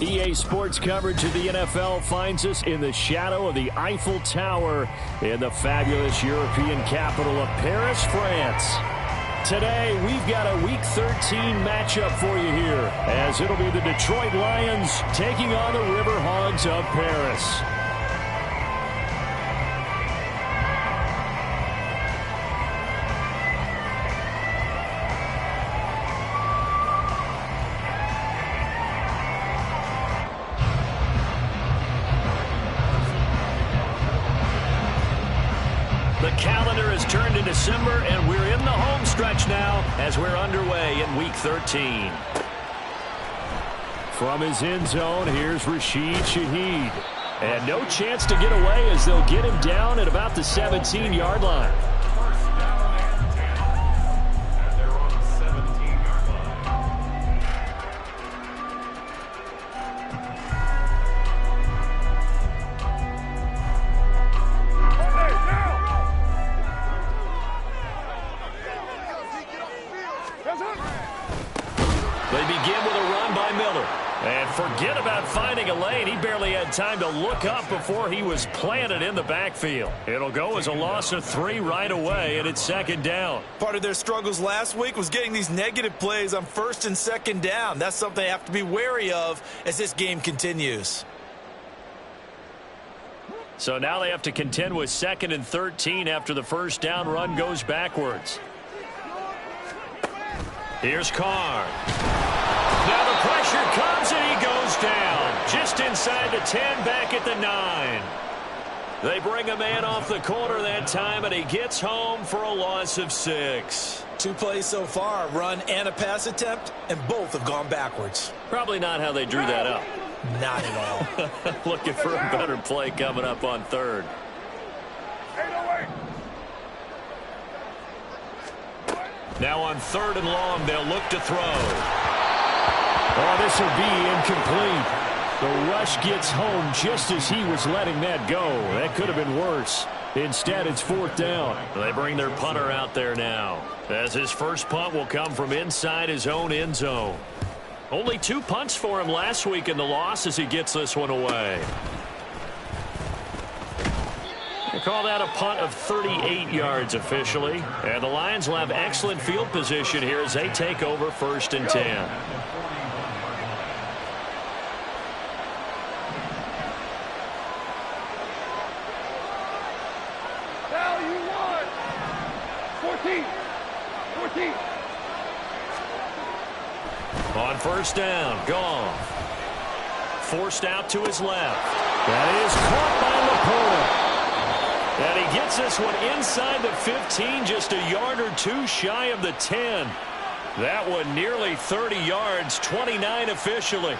EA Sports coverage of the NFL finds us in the shadow of the Eiffel Tower in the fabulous European capital of Paris, France. Today, we've got a Week 13 matchup for you here, as it'll be the Detroit Lions taking on the River Hogs of Paris. The calendar has turned to December, and we're in the home stretch now as we're underway in Week 13. From his end zone, here's Rashid Shaheed. And no chance to get away as they'll get him down at about the 17-yard line. They begin with a run by Miller. And forget about finding a lane. He barely had time to look up before he was planted in the backfield. It'll go as a loss of 3 right away, and it's second down. Part of their struggles last week was getting these negative plays on first and second down. That's something they have to be wary of as this game continues. So now they have to contend with 2nd and 13 after the first down run goes backwards. Here's Carr. Now the pressure comes and he goes down. Just inside the 10, back at the 9. They bring a man off the corner that time, and he gets home for a loss of 6. 2 plays so far, a run and a pass attempt, and both have gone backwards. Probably not how they drew that up. Not at all. Looking for a better play coming up on 3rd. Now on 3rd and long, they'll look to throw. Oh, this will be incomplete. The rush gets home just as he was letting that go. That could have been worse. Instead, it's 4th down. They bring their punter out there now, as his first punt will come from inside his own end zone. Only 2 punts for him last week in the loss as he gets this one away. They call that a punt of 38 yards officially. And the Lions will have excellent field position here as they take over 1st and 10. Now you won. 14. On 1st down, Goff. Forced out to his left. That is caught by Laporta. And he gets this one inside the 15, just a yard or 2 shy of the 10. That one nearly 30 yards, 29 officially.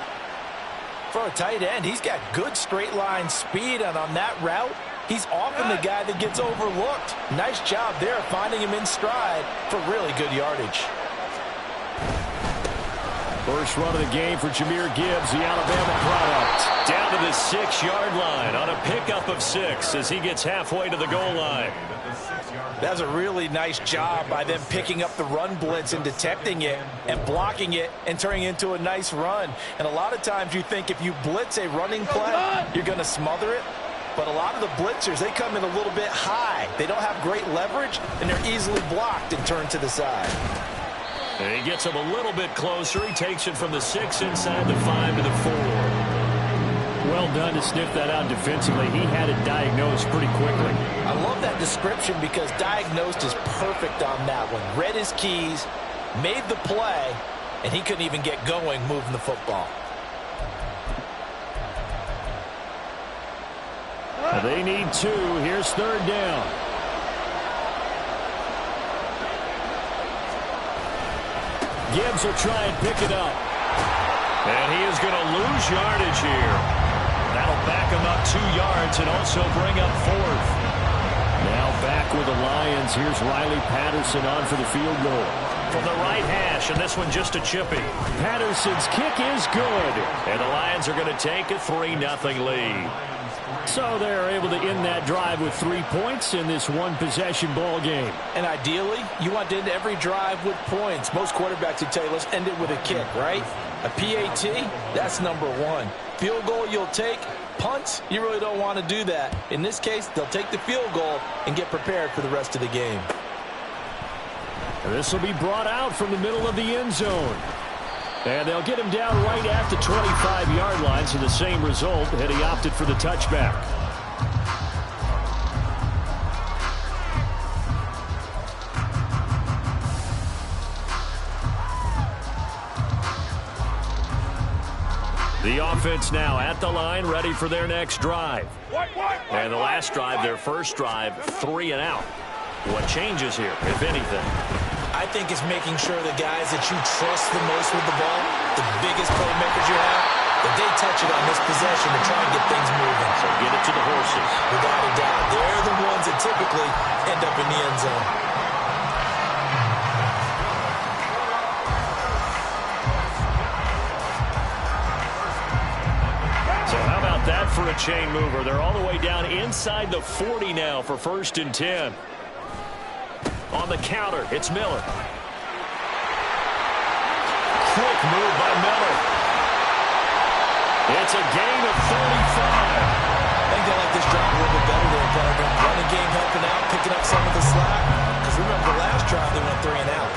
For a tight end, he's got good straight line speed, and on that route, he's often the guy that gets overlooked. Nice job there finding him in stride for really good yardage. First run of the game for Jahmyr Gibbs, the Alabama product. Down to the 6-yard line on a pickup of 6 as he gets halfway to the goal line. That's a really nice job by them picking up the run blitz and detecting it and blocking it and turning it into a nice run. And a lot of times you think if you blitz a running play, you're going to smother it. But a lot of the blitzers, they come in a little bit high. They don't have great leverage, and they're easily blocked and turned to the side. And he gets him a little bit closer. He takes it from the 6 inside the 5 to the 4. Well done to sniff that out defensively. He had it diagnosed pretty quickly. I love that description because diagnosed is perfect on that one. Read his keys, made the play, and he couldn't even get going moving the football. They need 2. Here's 3rd down. Gibbs will try and pick it up. And he is going to lose yardage here. That'll back him up 2 yards and also bring up 4th. Now back with the Lions. Here's Riley Patterson on for the field goal. From the right hash, and this one just a chippy. Patterson's kick is good. And the Lions are going to take a 3-0 lead. So they're able to end that drive with 3 points in this one-possession ball game. And ideally, you want to end every drive with points. Most quarterbacks would tell you, let's end it with a kick, right? A PAT, that's number one. Field goal you'll take. Punts, you really don't want to do that. In this case, they'll take the field goal and get prepared for the rest of the game. This will be brought out from the middle of the end zone. And they'll get him down right at the 25-yard line, so the same result, and he opted for the touchback. The offense now at the line, ready for their next drive. And the last drive, their first drive, 3 and out. What changes here, if anything? I think it's making sure the guys that you trust the most with the ball, the biggest playmakers you have, that they touch it on this possession to try and get things moving. So get it to the horses. Without a doubt, they're the ones that typically end up in the end zone. So how about that for a chain mover? They're all the way down inside the 40 now for 1st and 10. On the counter, it's Miller. Quick move by Miller. It's a gain of 35. I think they like this drive a little bit better there, partner. Running game helping out, picking up some of the slack. Because remember, the last drive they went 3 and out.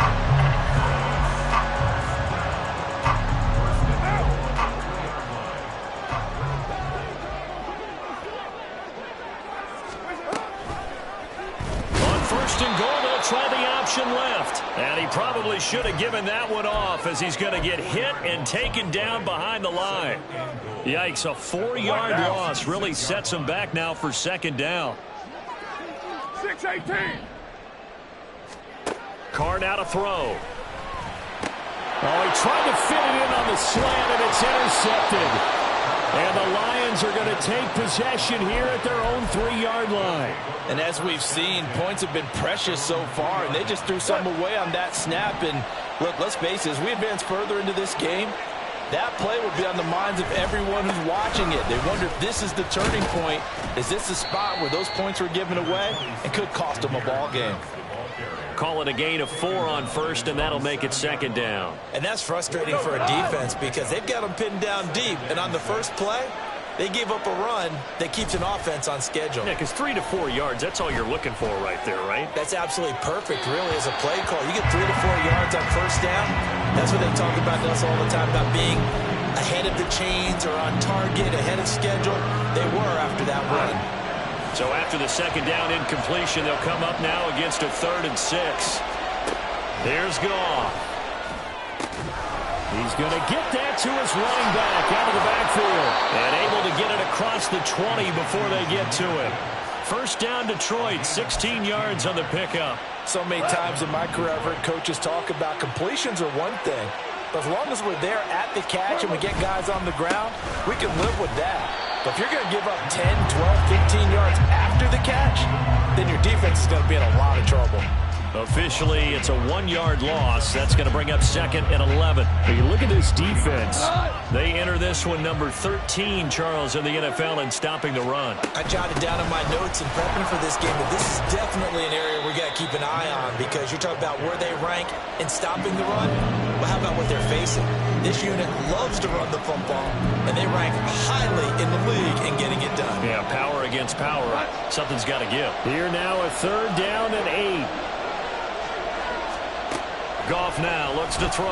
On 1st and goal, they'll try the option left. And he probably should have given that one off, as he's going to get hit and taken down behind the line. Yikes, a 4-yard loss really sets him back now for 2nd down. 6-18. Carr now to throw. Oh, he tried to fit it in on the slant, and it's intercepted. And the Lions are going to take possession here at their own 3-yard line. And as we've seen, points have been precious so far, and they just threw some away on that snap. And look, let's face it, as we advance further into this game, that play will be on the minds of everyone who's watching it. They wonder if this is the turning point. Is this the spot where those points were given away and could cost them a ball game? Call it a gain of 4 on 1st, and that'll make it 2nd down. And that's frustrating for a defense because they've got them pinned down deep. And on the first play, they gave up a run that keeps an offense on schedule. Yeah, because 3 to 4 yards, that's all you're looking for right there, right? That's absolutely perfect, really, as a play call. You get 3 to 4 yards on 1st down. That's what they talk about to us all the time, about being ahead of the chains or on target, ahead of schedule. They were after that run. So after the 2nd down incompletion, they'll come up now against a 3rd and 6. Here's Goff. He's going to get that to his running back out of the backfield. And able to get it across the 20 before they get to it. 1st down Detroit, 16 yards on the pickup. So many times in my career, I've heard coaches talk about completions are one thing. But as long as we're there at the catch and we get guys on the ground, we can live with that. But if you're going to give up 10, 12, 15 yards after the catch, then your defense is going to be in a lot of trouble. Officially, it's a 1-yard loss. That's going to bring up 2nd and 11. You look at this defense. They enter this one number 13, Charles, in the NFL in stopping the run. I jotted down in my notes in prepping for this game that this is definitely an area we got to keep an eye on, because you're talking about where they rank in stopping the run. Well, how about what they're facing? This unit loves to run the football, and they rank highly in the league in getting it done. Yeah, power against power. Something's got to give. Here now a 3rd down and 8. Goff now looks to throw.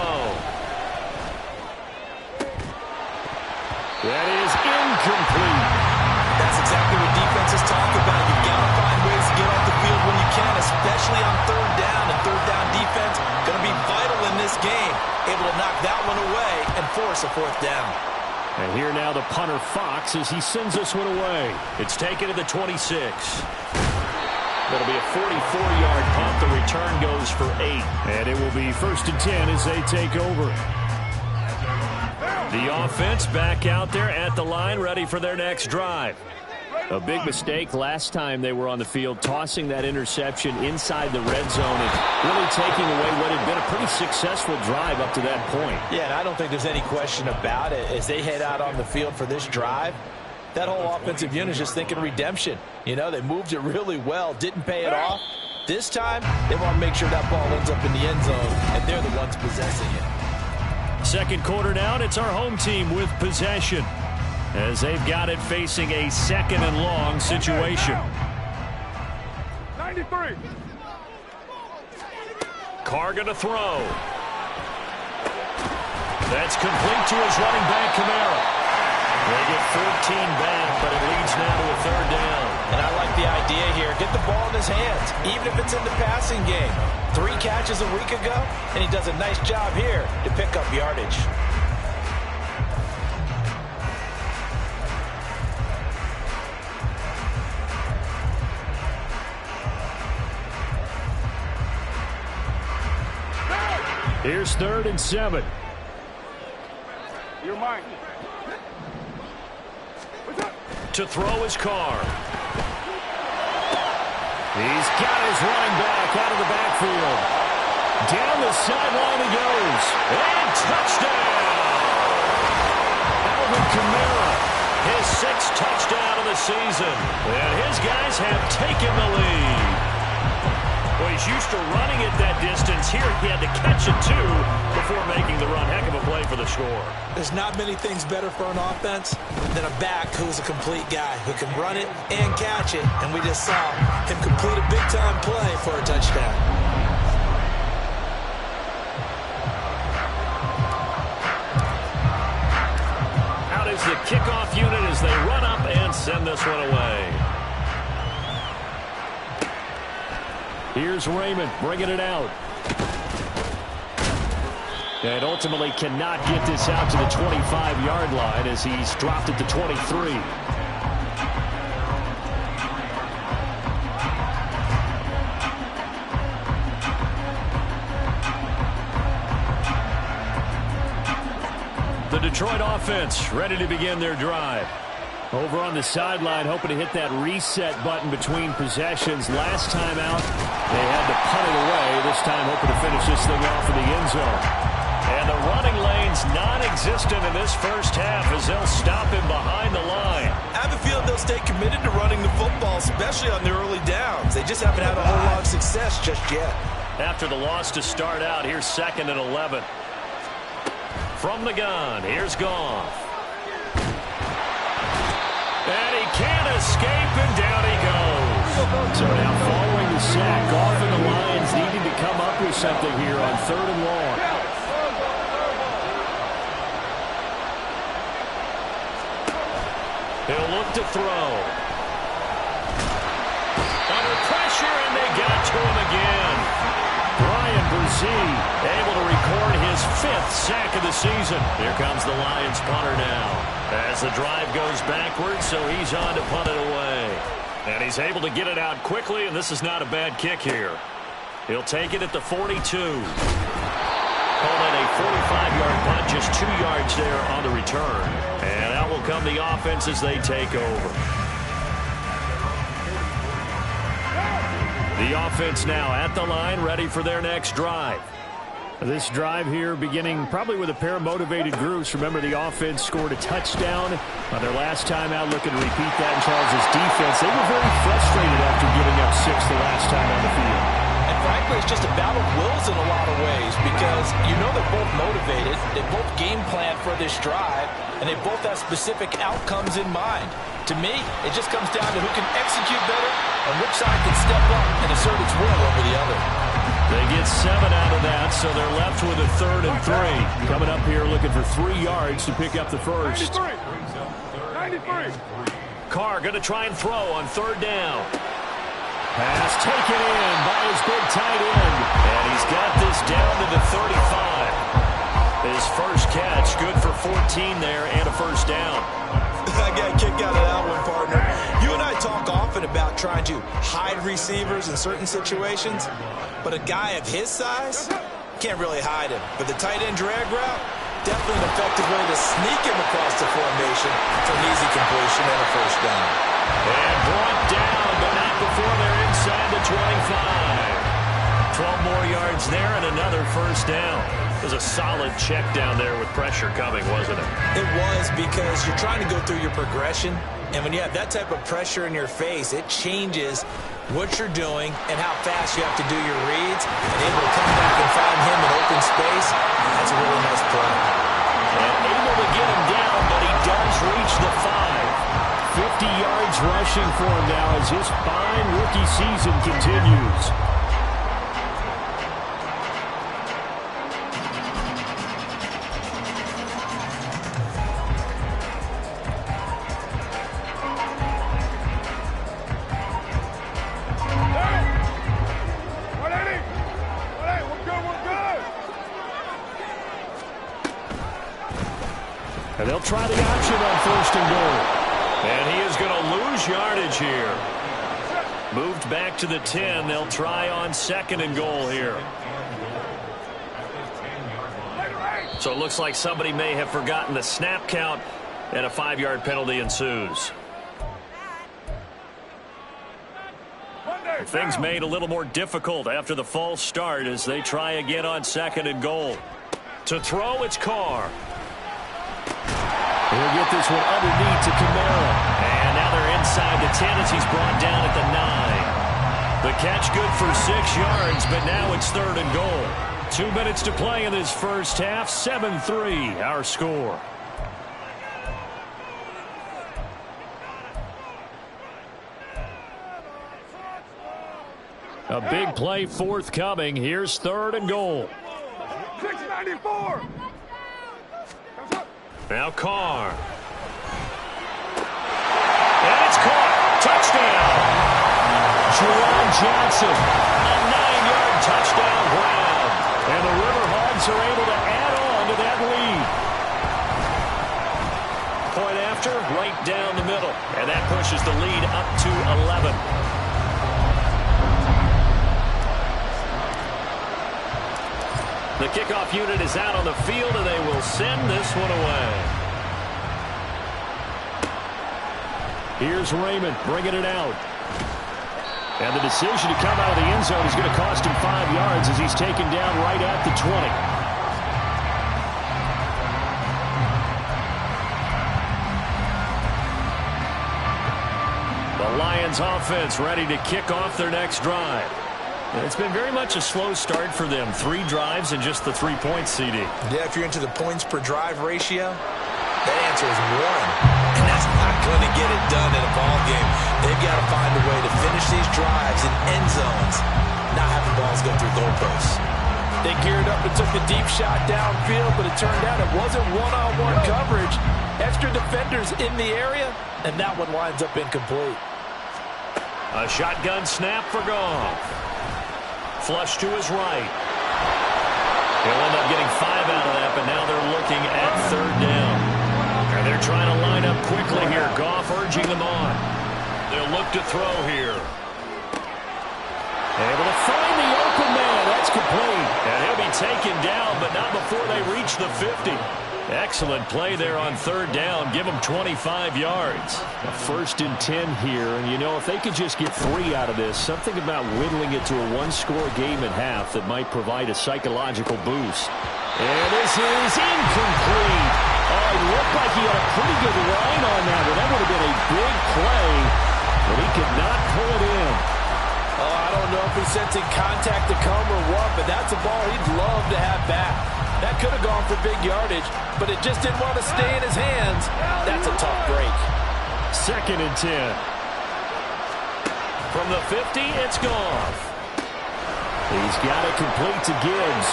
That is incomplete. That's exactly what defenses talk about. You've got to find ways to get off the field when you can, especially on 3rd down. And 3rd down defense going to be vital in this game. Able to knock that one away and force a 4th down. And here now the punter Fox as he sends this one away. It's taken to the 26. It'll be a 44-yard punt. The return goes for 8. And it will be 1st and 10 as they take over. The offense back out there at the line, ready for their next drive. A big mistake last time they were on the field, tossing that interception inside the red zone and really taking away what had been a pretty successful drive up to that point. Yeah, and I don't think there's any question about it. As they head out on the field for this drive, That whole offensive unit is just thinking redemption. You know, they moved it really well, didn't pay it off. This time, they want to make sure that ball ends up in the end zone, and they're the ones possessing it. Second quarter down, it's our home team with possession, as they've got it facing a second and long situation. 93. Carr going to throw. That's complete to his running back, Kamara. They get 14 back, but it leads now to a third down. And I like the idea here. Get the ball in his hands, even if it's in the passing game. 3 catches a week ago, and he does a nice job here to pick up yardage. Here's 3rd and 7. You're mine. To throw his Carr. He's got his running back out of the backfield. Down the sideline he goes. And touchdown! Alvin Kamara, his 6th touchdown of the season. And his guys have taken the lead. Well, he's used to running it that distance. Here he had to catch it, too, before making the run. Heck of a play for the score. There's not many things better for an offense than a back who's a complete guy who can run it and catch it. And we just saw him complete a big-time play for a touchdown. Out is the kickoff unit as they run up and send this one away. Here's Raymond bringing it out. And ultimately cannot get this out to the 25-yard line as he's dropped it to 23. The Detroit offense ready to begin their drive. Over on the sideline, hoping to hit that reset button between possessions. Last time out, they had to punt it away. This time, hoping to finish this thing off in the end zone. And the running lane's non-existent in this first half as they'll stop him behind the line. I have a feeling they'll stay committed to running the football, especially on the early downs. They just haven't had a whole lot of success just yet. After the loss to start out, here's 2nd and 11. From the gun, here's Goff. And he can't escape, and down he goes. So now following the sack, Goff and the Lions needing to come up with something here on 3rd and long. He'll look to throw. Under pressure, and they got to him again. Brian Brzee able to record his 5th sack of the season. Here comes the Lions punter now. As the drive goes backwards, so he's on to punt it away. And he's able to get it out quickly, and this is not a bad kick here. He'll take it at the 42. Call it a 45-yard punt, just 2 yards there on the return. And out will come the offense as they take over. The offense now at the line, ready for their next drive. This drive here beginning probably with a pair of motivated groups. Remember, the offense scored a touchdown on their last time out, looking to repeat that in Charles' defense. They were very frustrated after giving up 6 the last time on the field. And frankly, it's just a battle of wills in a lot of ways because you know they're both motivated, they both game plan for this drive, and they both have specific outcomes in mind. To me, it just comes down to who can execute better and which side can step up and assert its will over the other. They get 7 out of that, so they're left with a 3rd and 3. Coming up here looking for 3 yards to pick up the first. 93. Carr going to try and throw on 3rd down. Pass taken in by his big tight end. And he's got this down to the 35. His first catch, good for 14 there and a first down. I got a kick out of that one, partner. You and I talk often about trying to hide receivers in certain situations, but a guy of his size can't really hide him. But the tight end drag route, definitely an effective way to sneak him across the formation for an easy completion and a first down. And brought down, but not before they're inside the 25. 12 more yards there and another first down. It was a solid check down there with pressure coming, wasn't it? It was, because you're trying to go through your progression, and when you have that type of pressure in your face, it changes what you're doing and how fast you have to do your reads, and able to come back and find him in open space. That's a really nice play. And able to get him down, but he does reach the 5. 50 yards rushing for him now as his fine rookie season continues. And they'll try the option on 1st and goal. And he is going to lose yardage here. Moved back to the 10. They'll try on 2nd and goal here. So it looks like somebody may have forgotten the snap count, and a 5-yard penalty ensues. Things made a little more difficult after the false start as they try again on 2nd and goal. To throw, it's Carr. He'll get this one underneath to Kamara. And now they're inside the 10 as he's brought down at the 9. The catch good for 6 yards, but now it's 3rd and goal. 2 minutes to play in this first half. 7-3 our score. A big play forthcoming. Here's 3rd and goal. 694. Now Carr. And it's caught. Touchdown. Juwan Johnson. A 9-yard touchdown grab. And the River Hogs are able to add on to that lead. Point after, right down the middle. And that pushes the lead up to 11. The kickoff unit is out on the field, and they will send this one away. Here's Raymond bringing it out. And the decision to come out of the end zone is going to cost him 5 yards as he's taken down right at the 20. The Lions offense ready to kick off their next drive. It's been very much a slow start for them. 3 drives and just the 3 points, CD. Yeah, if you're into the points per drive ratio, that answer is 1. And that's not going to get it done in a ball game. They've got to find a way to finish these drives in end zones, not having balls go through goalposts. They geared up and took the deep shot downfield, but it turned out it wasn't one-on-one coverage. Extra defenders in the area, and that one winds up incomplete. A shotgun snap for Goff. Flush to his right. He'll end up getting 5 out of that, but now they're looking at 3rd down. And they're trying to line up quickly here. Goff urging them on. They'll look to throw here. Able to find the open man. That's complete. And he'll be taken down, but not before they reach the 50. Excellent play there on 3rd down. Give them 25 yards. A 1st and 10 here. And, you know, if they could just get 3 out of this, something about whittling it to a 1-score game at half that might provide a psychological boost. And this is incomplete. Oh, it looked like he had a pretty good line on that one. That would have been a big play, but he could not pull it in. Oh, I don't know if he's sensing contact to come or what, but that's a ball he'd love to have back. That could have gone for big yardage, but it just didn't want to stay in his hands. That's a tough break. 2nd and 10. From the 50, it's Goff. He's got it complete to Gibbs.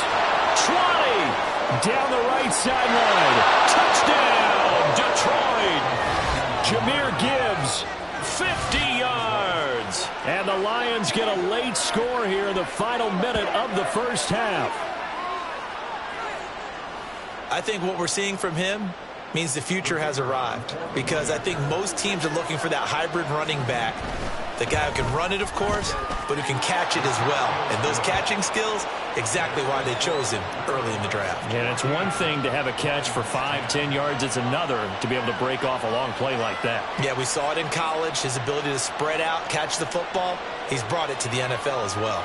20! Down the right sideline. Touchdown, Detroit! Jahmyr Gibbs, 50 yards. And the Lions get a late score here in the final minute of the first half. I think what we're seeing from him means the future has arrived, because I think most teams are looking for that hybrid running back. The guy who can run it, of course, but who can catch it as well. And those catching skills, exactly why they chose him early in the draft. And it's one thing to have a catch for 5-10 yards. It's another to be able to break off a long play like that. Yeah, we saw it in college, his ability to spread out, catch the football. He's brought it to the NFL as well.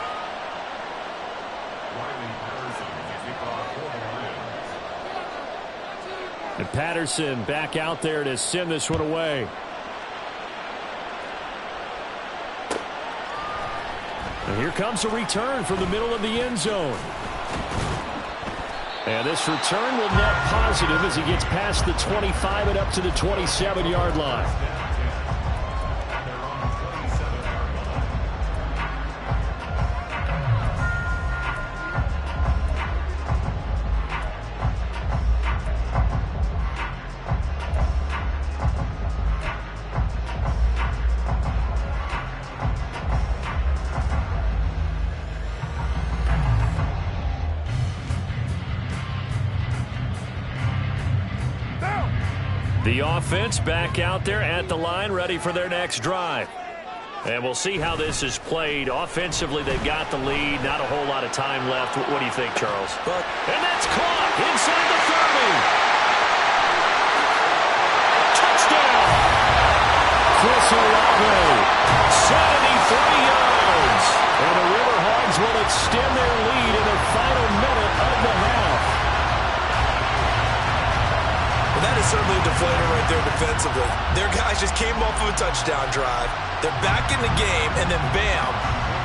And Patterson back out there to send this one away. And here comes a return from the middle of the end zone. And this return will net positive as he gets past the 25 and up to the 27-yard line. The offense back out there at the line, ready for their next drive. And we'll see how this is played. Offensively, they've got the lead. Not a whole lot of time left. What do you think, Charles? And that's caught inside the 30. Touchdown! Chris Olave, 73 yards. And the River Hogs will extend their lead in the final minute of the half. Well, that is certainly a deflator right there defensively. Their guys just came off of a touchdown drive. They're back in the game, and then bam,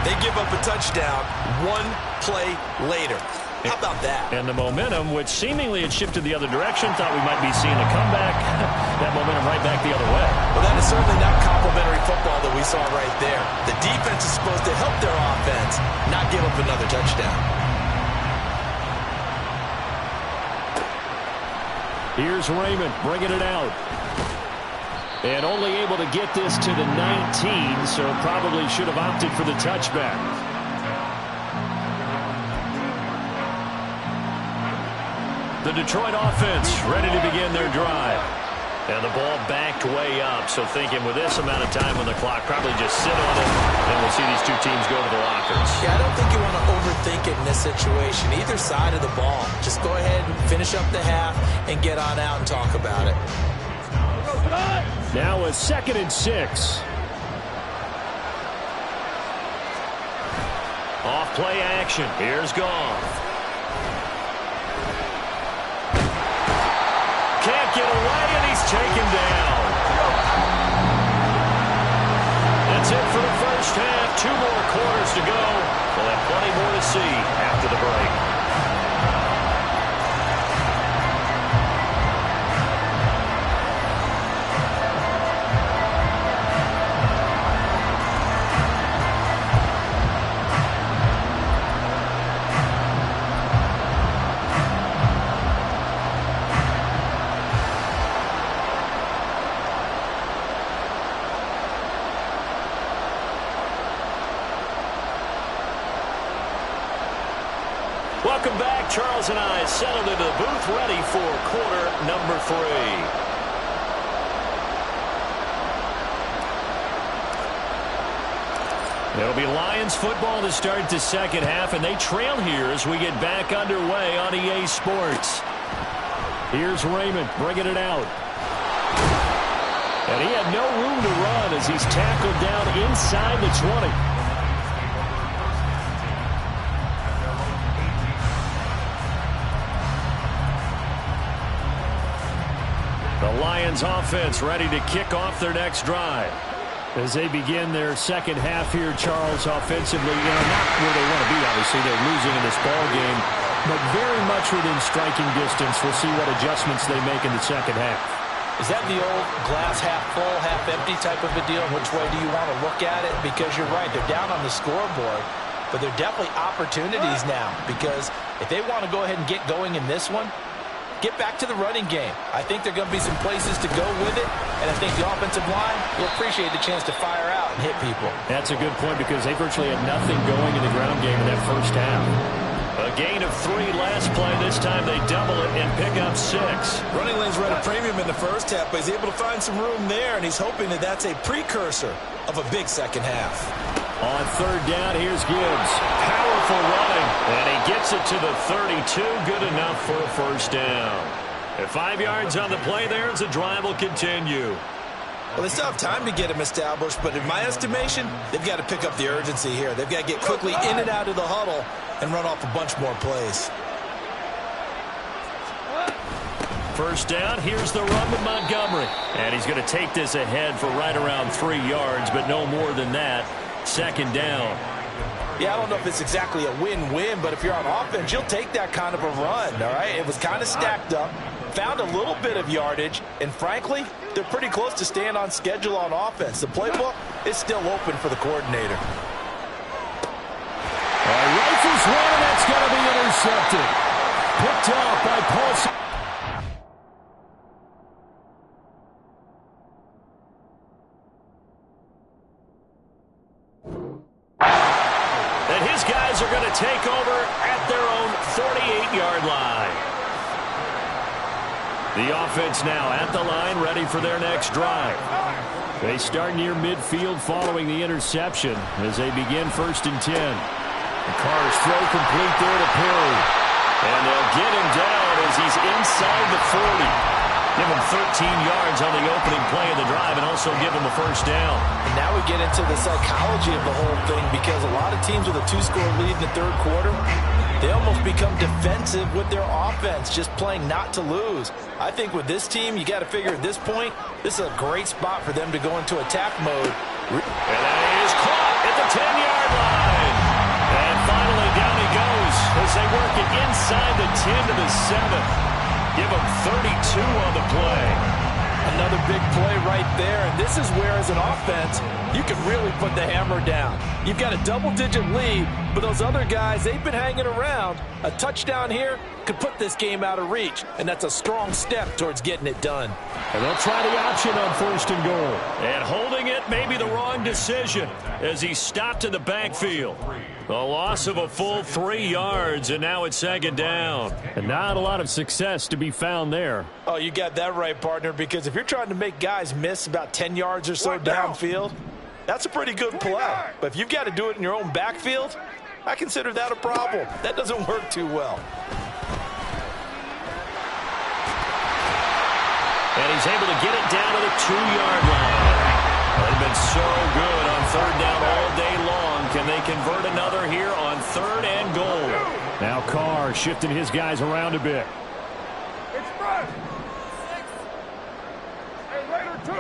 they give up a touchdown one play later. How about that? And the momentum, which seemingly had shifted the other direction, thought we might be seeing a comeback. That momentum right back the other way. Well, that is certainly not complimentary football that we saw right there. The defense is supposed to help their offense, not give up another touchdown. Here's Raymond bringing it out. And only able to get this to the 19, so probably should have opted for the touchback. The Detroit offense ready to begin their drive. And the ball backed way up, so thinking with this amount of time on the clock, probably just sit on it, and we'll see these two teams go to the lockers. Yeah, I don't think you want to overthink it in this situation. Either side of the ball. Just go ahead and finish up the half and get on out and talk about it. Now a 2nd and 6. Off play action. Here's Goff. Can't get away, and he's taken down. That's it for the first half. 2 more quarters to go. We'll have plenty more to see after the break. Welcome back. Charles and I settled into the booth ready for quarter number 3. It'll be Lions football to start the second half, and they trail here as we get back underway on EA Sports. Here's Raymond bringing it out. And he had no room to run as he's tackled down inside the 20. The Lions offense ready to kick off their next drive. As they begin their second half here, Charles, offensively, not where they want to be, obviously. They're losing in this ball game, but very much within striking distance. We'll see what adjustments they make in the second half. Is that the old glass half full, half empty type of a deal? Which way do you want to look at it? Because you're right, they're down on the scoreboard, but they're definitely opportunities now, because if they want to go ahead and get going in this one, get back to the running game. I think there are going to be some places to go with it, and I think the offensive line will appreciate the chance to fire out and hit people. That's a good point because they virtually had nothing going in the ground game in that first half. A gain of 3 last play. This time they double it and pick up 6. Running lanes were at a premium in the first half, but he's able to find some room there, and he's hoping that that's a precursor of a big second half. On third down, here's Gibbs. Powerful running, and he gets it to the 32. Good enough for a first down. At 5 yards on the play there as the drive will continue. Well, they still have time to get him established, but in my estimation, they've got to pick up the urgency here. They've got to get quickly in and out of the huddle and run off a bunch more plays. first down. Here's the run with Montgomery. And he's going to take this ahead for right around 3 yards, but no more than that. Second down. Yeah, I don't know if it's exactly a win-win, but if you're on offense, you'll take that kind of a run, all right? It was kind of stacked up, found a little bit of yardage, and frankly, they're pretty close to staying on schedule on offense. The playbook is still open for the coordinator. Rifles one, and that's going to be intercepted. Picked off by Paulson. And his guys are going to take over at their own 48-yard line. The offense now at the line, ready for their next drive. They start near midfield following the interception as they begin 1st and 10. The Carr's throw complete there to Perry. And they'll get him down as he's inside the 40. Give him 13 yards on the opening play of the drive and also give him a first down. And now we get into the psychology of the whole thing, because a lot of teams with a 2-score lead in the third quarter, they almost become defensive with their offense, just playing not to lose. I think with this team, you got to figure at this point, this is a great spot for them to go into attack mode. And that is caught at the 10-yard line. And finally down he goes as they work it inside the 10 to the 7. Give him 32 on the play. Another big play right there, and this is where, as an offense, you can really put the hammer down. You've got a double-digit lead, but those other guys, they've been hanging around. A touchdown here could put this game out of reach, and that's a strong step towards getting it done. And they'll try the option on 1st and goal. And holding it may be the wrong decision as he stopped in the backfield. A loss of a full 3 yards, and now it's 2nd down. And not a lot of success to be found there. Oh, you got that right, partner, because if you're trying to make guys miss about 10 yards or so downfield, that's a pretty good play. But if you've got to do it in your own backfield, I consider that a problem. That doesn't work too well. And he's able to get it down to the 2-yard line. They've been so good on 3rd down all day long. Can they convert another here on 3rd and goal? Now Carr shifting his guys around a bit. It's spread. Hey, Raider 2.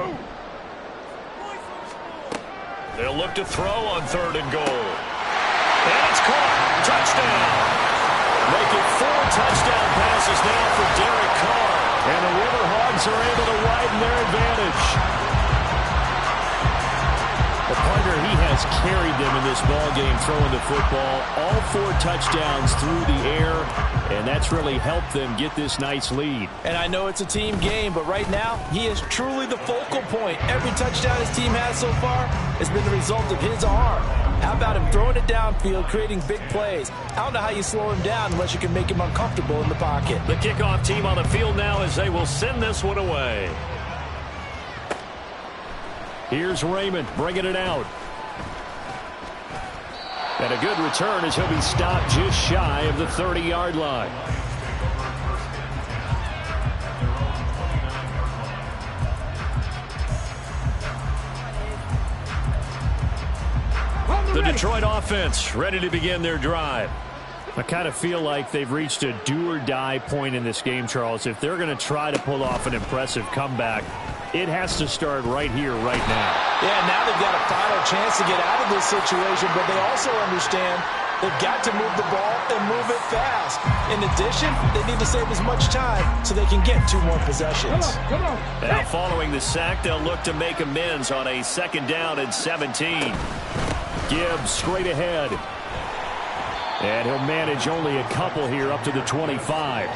They'll look to throw on 3rd and goal. And it's caught. Touchdown. Make it 4 touchdown passes now for Derek Carr. And the River Hogs are able to widen their advantage. The partner, he has carried them in this ball game throwing the football. All 4 touchdowns through the air, and that's really helped them get this nice lead. And I know it's a team game, but right now, he is truly the focal point. Every touchdown his team has so far has been the result of his arm. How about him throwing it downfield, creating big plays? I don't know how you slow him down unless you can make him uncomfortable in the pocket. The kickoff team on the field now as they will send this one away. Here's Raymond bringing it out. And a good return as he'll be stopped just shy of the 30-yard line. The Detroit offense ready to begin their drive. I kind of feel like they've reached a do-or-die point in this game, Charles. If they're going to try to pull off an impressive comeback, it has to start right here, right now. Yeah, now they've got a final chance to get out of this situation, but they also understand they've got to move the ball and move it fast. In addition, they need to save as much time so they can get 2 more possessions. Come on. Now, following the sack, they'll look to make amends on a 2nd down and 17. Gibbs straight ahead. And he'll manage only a couple here up to the 25.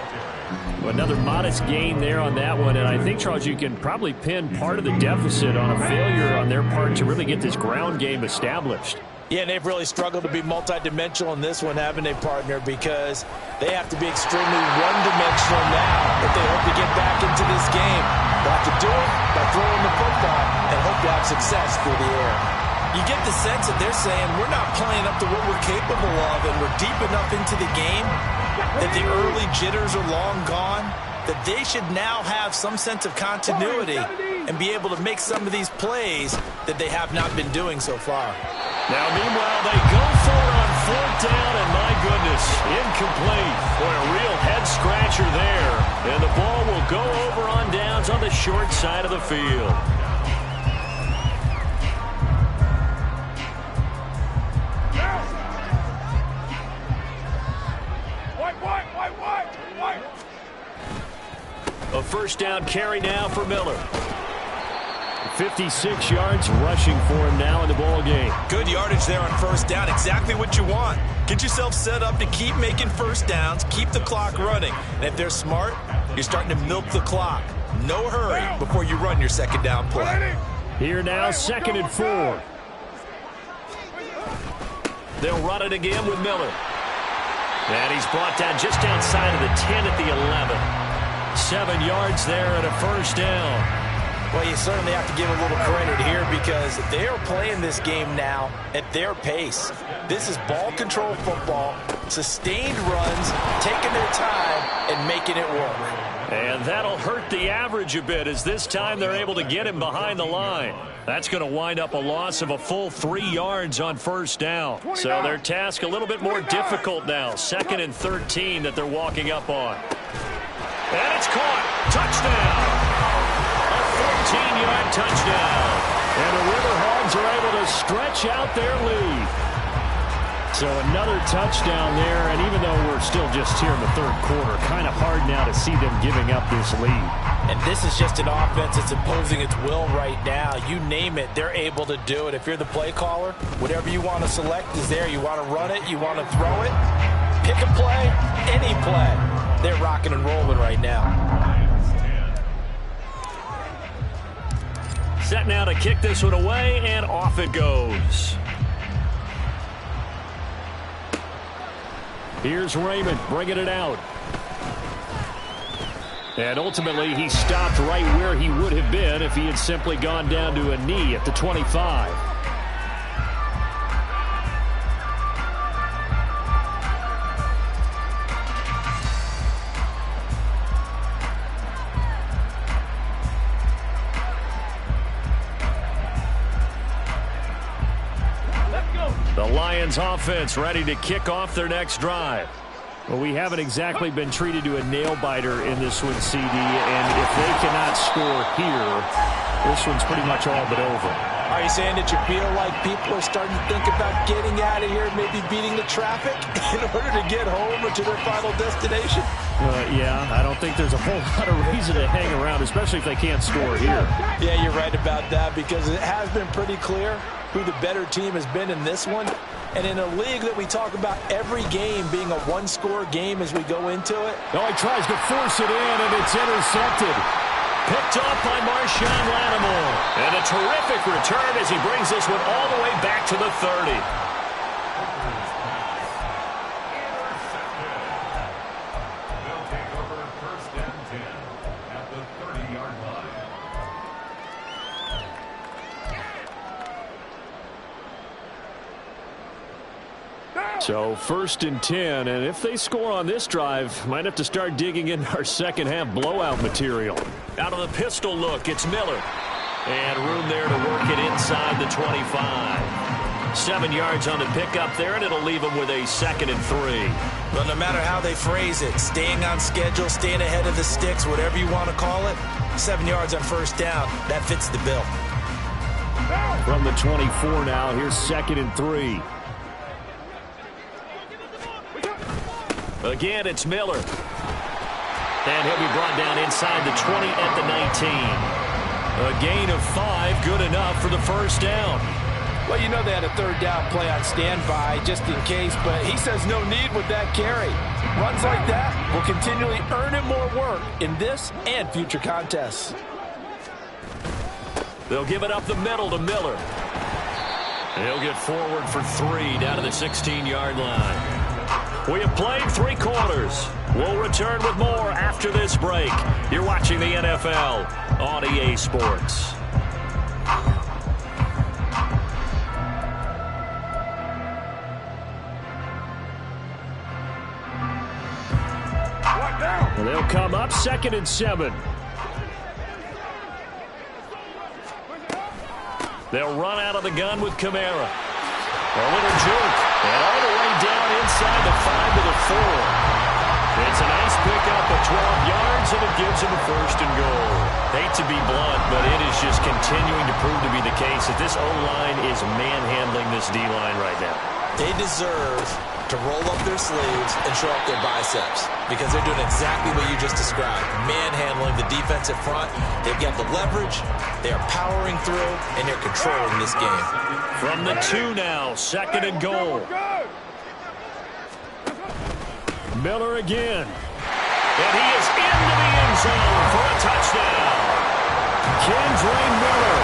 Another modest gain there on that one, and I think, Charles, you can probably pin part of the deficit on a failure on their part to really get this ground game established. Yeah, and they've really struggled to be multidimensional in this one, haven't they, partner? Because they have to be extremely one-dimensional now if they hope to get back into this game. They'll have to do it by throwing the football and hope to have success through the air. You get the sense that they're saying we're not playing up to what we're capable of, and we're deep enough into the game that the early jitters are long gone, that they should now have some sense of continuity and be able to make some of these plays that they have not been doing so far. Now, meanwhile, they go for it on fourth down, and my goodness, incomplete. Boy, a real head-scratcher there. And the ball will go over on downs on the short side of the field. A first down carry now for Miller. 56 yards rushing for him now in the ball game. Good yardage there on first down. Exactly what you want. Get yourself set up to keep making first downs, keep the clock running. And if they're smart, you're starting to milk the clock. No hurry before you run your second down play. Here now, 2nd and 4. They'll run it again with Miller. And he's brought down just outside of the 10 at the 11. 7 yards there and a first down. Well, you certainly have to give a little credit here because they are playing this game now at their pace. This is ball control football, sustained runs, taking their time and making it work. And that'll hurt the average a bit as this time they're able to get him behind the line. That's going to wind up a loss of a full 3 yards on first down. So their task a little bit more difficult now. 2nd and 13 that they're walking up on. And it's caught. Touchdown. A 14-yard touchdown. And the River Hogs are able to stretch out their lead. So another touchdown there, and even though we're still just here in the third quarter, kind of hard now to see them giving up this lead. And this is just an offense that's imposing its will right now. You name it, they're able to do it. If you're the play caller, whatever you want to select is there. You want to run it, you want to throw it, pick a play, any play. They're rocking and rolling right now. Set now to kick this one away, and off it goes. Here's Raymond bringing it out. And ultimately, he stopped right where he would have been if he had simply gone down to a knee at the 25. Lions offense ready to kick off their next drive. Well, we haven't exactly been treated to a nail-biter in this one, CD, and if they cannot score here, this one's pretty much all but over. Are you saying that you feel like people are starting to think about getting out of here, maybe beating the traffic in order to get home or to their final destination? Yeah, I don't think there's a whole lot of reason to hang around, especially if they can't score here. Yeah, you're right about that because it has been pretty clear who the better team has been in this one. And in a league that we talk about every game being a one-score game as we go into it. Oh, he tries to force it in, and it's intercepted. Picked off by Marshawn Lattimore. And a terrific return as he brings this one all the way back to the 30. So 1st and 10, and if they score on this drive, might have to start digging in our second half blowout material. Out of the pistol look, it's Miller. And room there to work it inside the 25. 7 yards on the pickup there, and it'll leave them with a 2nd and 3. Well, no matter how they phrase it, staying on schedule, staying ahead of the sticks, whatever you want to call it, 7 yards on first down, that fits the bill. From the 24 now, here's 2nd and 3. Again, it's Miller. And he'll be brought down inside the 20 at the 19. A gain of 5, good enough for the first down. Well, you know they had a third down play on standby just in case, but he says no need with that carry. Runs like that will continually earn him more work in this and future contests. They'll give it up the middle to Miller. He'll get forward for 3 down to the 16-yard line. We have played 3 quarters. We'll return with more after this break. You're watching the NFL on EA Sports. And they'll come up 2nd and 7. They'll run out of the gun with Kamara. A little juke. And all the way down inside the 5 to the 4. It's a nice pickup of 12 yards, and it gives him a first and goal. Hate to be blunt, but it is just continuing to prove to be the case that this O-line is manhandling this D-line right now. They deserve to roll up their sleeves and show up their biceps because they're doing exactly what you just described, manhandling the defensive front. They've got the leverage, they're powering through, and they're controlling this game. From the 2 now, second and goal. Miller again. And he is into the end zone for a touchdown. Kendre Miller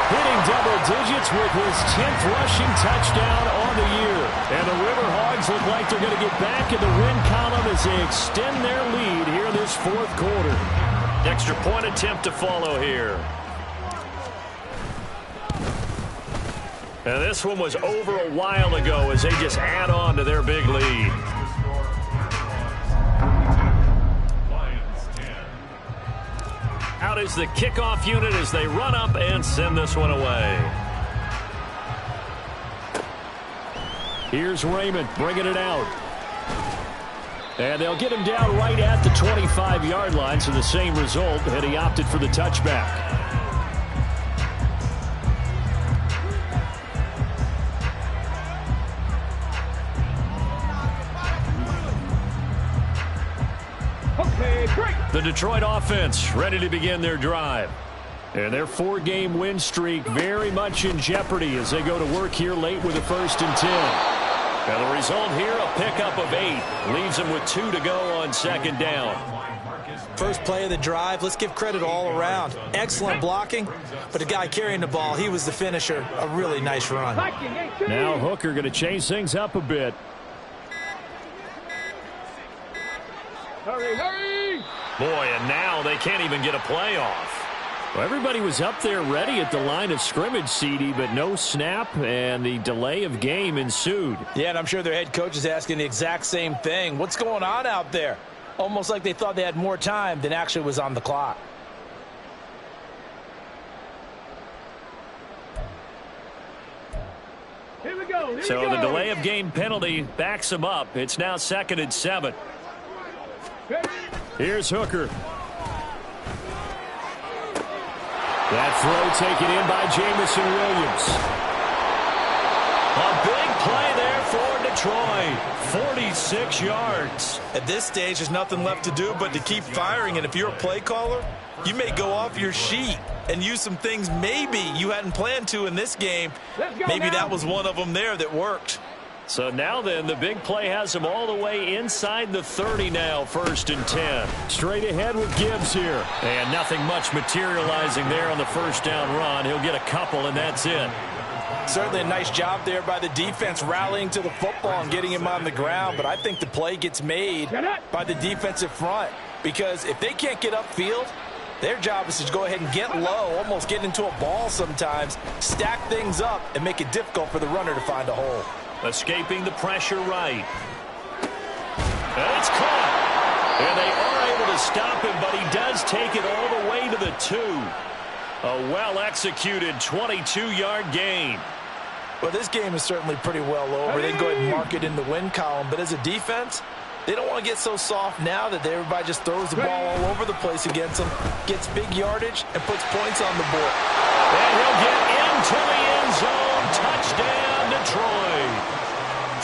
hitting double digits with his 10th rushing touchdown on the year. And the River Hogs look like they're going to get back in the win column as they extend their lead here this fourth quarter. Extra point attempt to follow here. And this one was over a while ago as they just add on to their big lead. Out is the kickoff unit as they run up and send this one away. Here's Raymond bringing it out. And they'll get him down right at the 25-yard line, so the same result had he opted for the touchback. The Detroit offense ready to begin their drive. And their 4-game win streak very much in jeopardy as they go to work here late with a 1st and 10. And the result here, a pickup of 8. Leaves them with 2 to go on 2nd down. First play of the drive, let's give credit all around. Excellent blocking, but the guy carrying the ball, he was the finisher. A really nice run. Now Hooker going to change things up a bit. Hurry, hurry! Boy, and now they can't even get a play off. Well, everybody was up there ready at the line of scrimmage, CD, but no snap, and the delay of game ensued. Yeah, and I'm sure their head coach is asking the exact same thing. What's going on out there? Almost like they thought they had more time than actually was on the clock. Here we go. So the delay of game penalty backs them up. It's now 2nd and 7. Here's Hooker. That throw taken in by Jamison Williams. A big play there for Detroit. 46 yards. At this stage, there's nothing left to do but to keep firing. And if you're a play caller, you may go off your sheet and use some things maybe you hadn't planned to in this game. Maybe that was one of them there that worked. So now then, the big play has him all the way inside the 30 now, 1st and 10. Straight ahead with Gibbs here. And nothing much materializing there on the 1st down run. He'll get a couple, and that's it. Certainly a nice job there by the defense rallying to the football and getting him on the ground. But I think the play gets made by the defensive front. Because if they can't get upfield, their job is to go ahead and get low, almost get into a ball sometimes, stack things up, and make it difficult for the runner to find a hole. Escaping the pressure right. And it's caught. And they are able to stop him, but he does take it all the way to the 2. A well-executed 22-yard gain. Well, this game is certainly pretty well over. They can go ahead and mark it in the win column. But as a defense, they don't want to get so soft now that everybody just throws the ball all over the place against them, gets big yardage, and puts points on the board. And he'll get into the end zone. Touchdown, Detroit.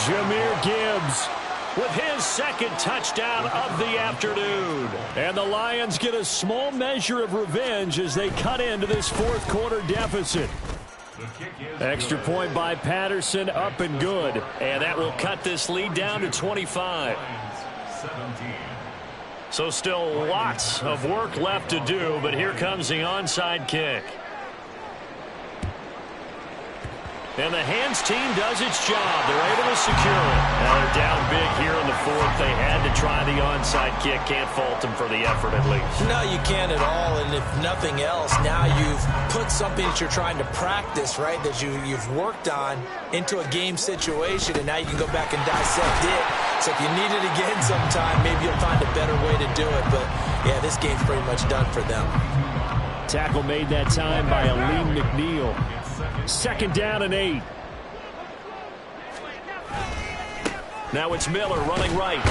Jahmyr Gibbs with his 2nd touchdown of the afternoon. And the Lions get a small measure of revenge as they cut into this 4th quarter deficit. Extra point by Patterson, up and good. And that will cut this lead down to 25. So still lots of work left to do, but here comes the onside kick. And the hands team does its job. They're able to secure it. Now they're down big here in the 4th. They had to try the onside kick. Can't fault them for the effort at least. No, you can't at all. And if nothing else, now you've put something that you're trying to practice, right, that you've worked on into a game situation, and now you can go back and dissect it. So if you need it again sometime, maybe you'll find a better way to do it. But, yeah, this game's pretty much done for them. Tackle made that time by Aleem McNeil. 2nd down and 8. Now it's Miller running right.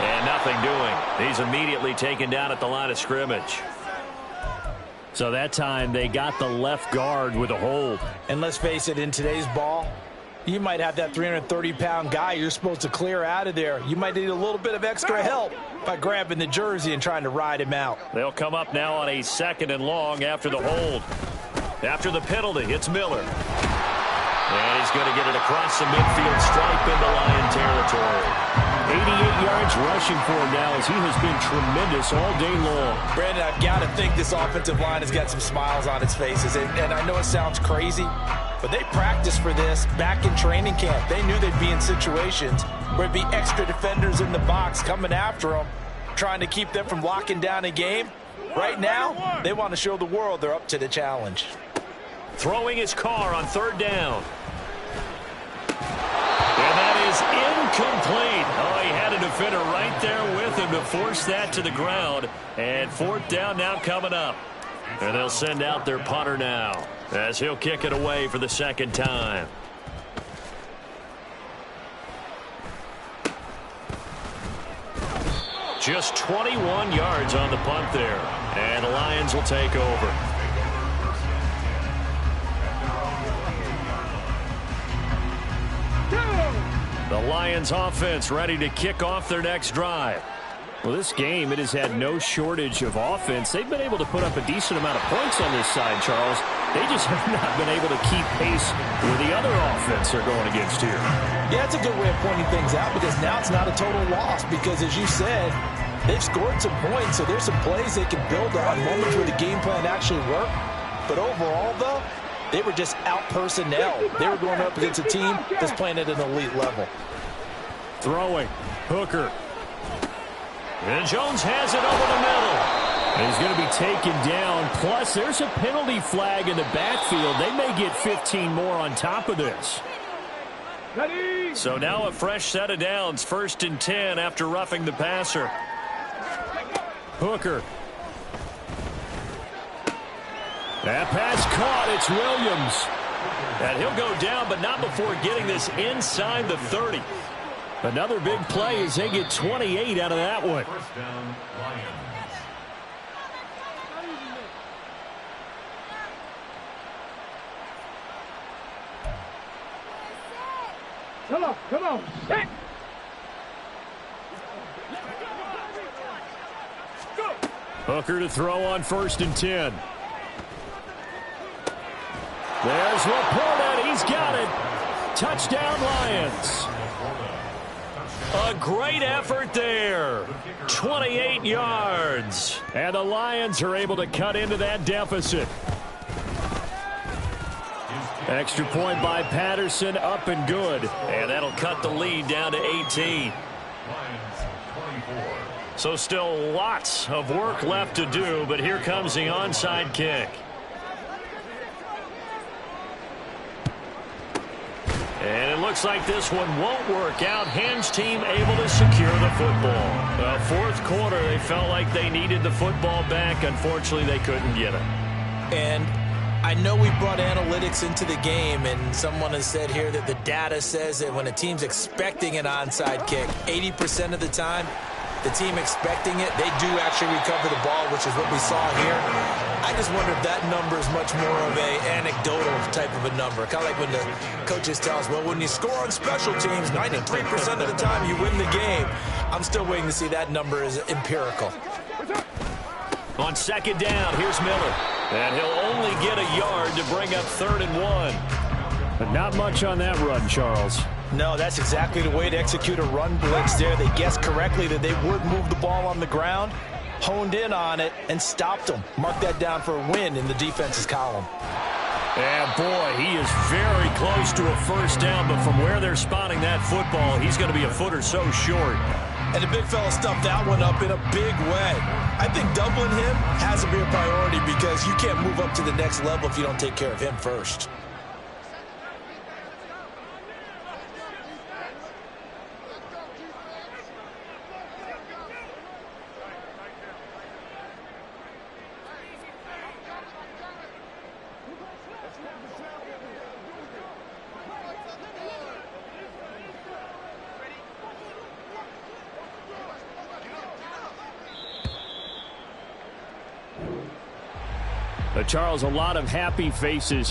And nothing doing. He's immediately taken down at the line of scrimmage. So that time they got the left guard with a hold. And let's face it, in today's ball, you might have that 330-pound guy you're supposed to clear out of there. You might need a little bit of extra help by grabbing the jersey and trying to ride him out. They'll come up now on a 2nd and long after the hold. After the penalty, it's Miller. And he's going to get it across the midfield stripe into Lion territory. 88 yards rushing for him now as he has been tremendous all day long. Brandon, I've got to think this offensive line has got some smiles on its faces. And I know it sounds crazy, but they practiced for this back in training camp. They knew they'd be in situations where it'd be extra defenders in the box coming after them, trying to keep them from locking down a game. Right now, they want to show the world they're up to the challenge. Throwing his car on 3rd down. And that is incomplete. Oh, he had a defender right there with him to force that to the ground. And 4th down now coming up. And they'll send out their punter now as he'll kick it away for the 2nd time. Just 21 yards on the punt there. And the Lions will take over. The Lions offense ready to kick off their next drive. Well, this game, it has had no shortage of offense. They've been able to put up a decent amount of points on this side, Charles. They just have not been able to keep pace with the other offense they're going against here. Yeah, it's a good way of pointing things out because now it's not a total loss because, as you said, they've scored some points, so there's some plays they can build on, moments where the game plan actually worked. But overall, though, they were just out-personnel. They were going up against a team that's playing at an elite level. Throwing. Hooker. And Jones has it over the middle. And he's going to be taken down. Plus, there's a penalty flag in the backfield. They may get 15 more on top of this. Ready. So now a fresh set of downs. 1st and 10 after roughing the passer. Hooker. That pass caught. It's Williams. And he'll go down, but not before getting this inside the 30. Another big play as they get 28 out of that one. First down, Lions. Come on. Set. Go. Hooker to throw on 1st and 10. There's Laporta. He's got it. Touchdown, Lions. A great effort there. 28 yards. And the Lions are able to cut into that deficit. Extra point by Patterson, up and good. And that'll cut the lead down to 18. So still lots of work left to do, but here comes the onside kick. And it looks like this one won't work out. Hens team able to secure the football. 4th quarter, they felt like they needed the football back. Unfortunately, they couldn't get it. And I know we brought analytics into the game, and someone has said here that the data says that when a team's expecting an onside kick, 80% of the time, the team expecting it, they do actually recover the ball, which is what we saw here. I just wonder if that number is much more of a anecdotal type of a number. Kind of like when the coaches tell us, well, when you score on special teams, 93% of the time you win the game. I'm still waiting to see that number is empirical. On 2nd down, here's Miller. And he'll only get a yard to bring up 3rd and 1. But not much on that run, Charles. No, that's exactly the way to execute a run blitz there. They guessed correctly that they would move the ball on the ground, honed in on it, and stopped them. Mark that down for a win in the defense's column. And boy, he is very close to a 1st down, but from where they're spotting that football, he's going to be a foot or so short. And the big fella stuffed that one up in a big way. I think doubling him has to be a priority because you can't move up to the next level if you don't take care of him first. Charles, a lot of happy faces